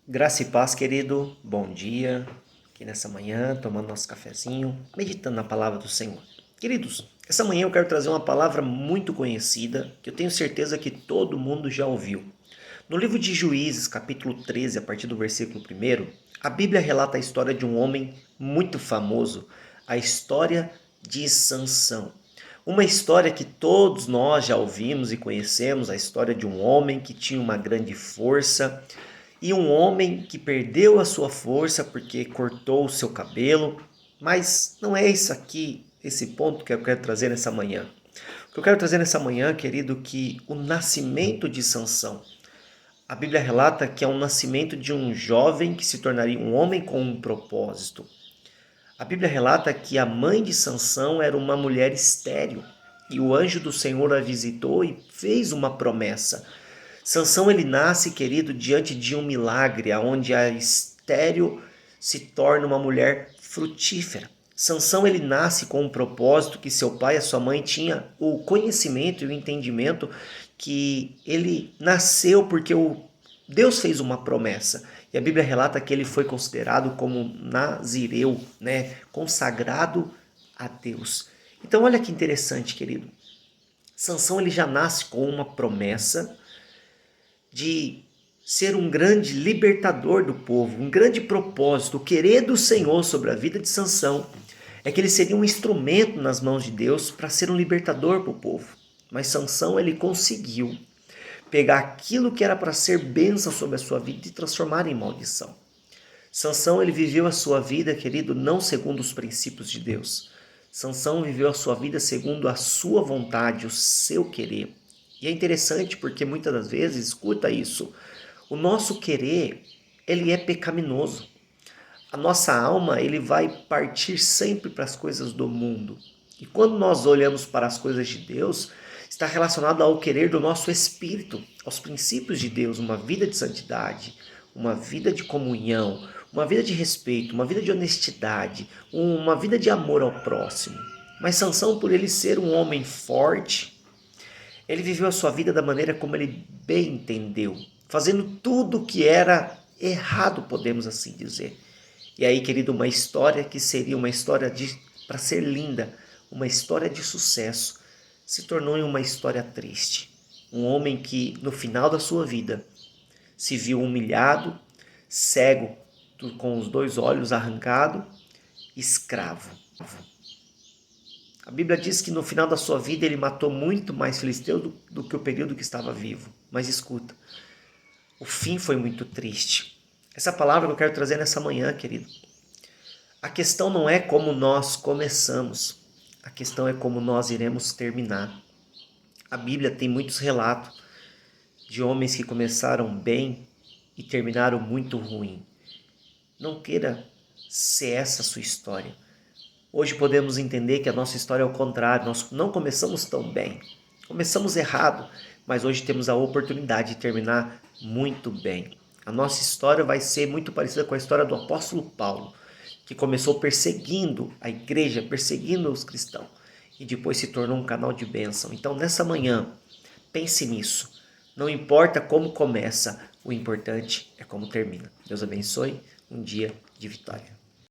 Graça e paz, querido. Bom dia. Aqui nessa manhã, tomando nosso cafezinho, meditando na palavra do Senhor. Queridos, essa manhã eu quero trazer uma palavra muito conhecida, que eu tenho certeza que todo mundo já ouviu. No livro de Juízes, capítulo 13, a partir do versículo 1, a Bíblia relata a história de um homem muito famoso, a história de Sansão. Uma história que todos nós já ouvimos e conhecemos, a história de um homem que tinha uma grande força e um homem que perdeu a sua força porque cortou o seu cabelo. Mas não é isso aqui, esse ponto que eu quero trazer nessa manhã. O que eu quero trazer nessa manhã, querido, que o nascimento de Sansão, a Bíblia relata que é um nascimento de um jovem que se tornaria um homem com um propósito. A Bíblia relata que a mãe de Sansão era uma mulher estéril e o anjo do Senhor a visitou e fez uma promessa. Sansão ele nasce, querido, diante de um milagre, onde a estéril se torna uma mulher frutífera. Sansão ele nasce com um propósito que seu pai e a sua mãe tinham o conhecimento e o entendimento que ele nasceu porque Deus fez uma promessa. E a Bíblia relata que ele foi considerado como nazireu, né? Consagrado a Deus. Então olha que interessante, querido. Sansão ele já nasce com uma promessa de ser um grande libertador do povo, um grande propósito. O querer do Senhor sobre a vida de Sansão é que ele seria um instrumento nas mãos de Deus para ser um libertador para o povo. Mas Sansão ele conseguiu pegar aquilo que era para ser bênção sobre a sua vida e transformar em maldição. Sansão ele viveu a sua vida, querido, não segundo os princípios de Deus. Sansão viveu a sua vida segundo a sua vontade, o seu querer. E é interessante porque muitas das vezes, escuta isso, o nosso querer, ele é pecaminoso. A nossa alma, ele vai partir sempre para as coisas do mundo. E quando nós olhamos para as coisas de Deus, está relacionado ao querer do nosso espírito, aos princípios de Deus, uma vida de santidade, uma vida de comunhão, uma vida de respeito, uma vida de honestidade, uma vida de amor ao próximo. Mas Sansão, por ele ser um homem forte, ele viveu a sua vida da maneira como ele bem entendeu, fazendo tudo o que era errado, podemos assim dizer. E aí, querido, uma história que seria uma história para ser linda, uma história de sucesso, se tornou em uma história triste. Um homem que, no final da sua vida, se viu humilhado, cego, com os dois olhos arrancados, escravo. A Bíblia diz que no final da sua vida ele matou muito mais filisteus do que o período que estava vivo. Mas escuta, o fim foi muito triste. Essa palavra que eu quero trazer nessa manhã, querido. A questão não é como nós começamos, a questão é como nós iremos terminar. A Bíblia tem muitos relatos de homens que começaram bem e terminaram muito ruim. Não queira ser essa a sua história. Hoje podemos entender que a nossa história é o contrário, nós não começamos tão bem, começamos errado, mas hoje temos a oportunidade de terminar muito bem. A nossa história vai ser muito parecida com a história do apóstolo Paulo, que começou perseguindo a igreja, perseguindo os cristãos, e depois se tornou um canal de bênção. Então nessa manhã, pense nisso, não importa como começa, o importante é como termina. Deus abençoe, um dia de vitória.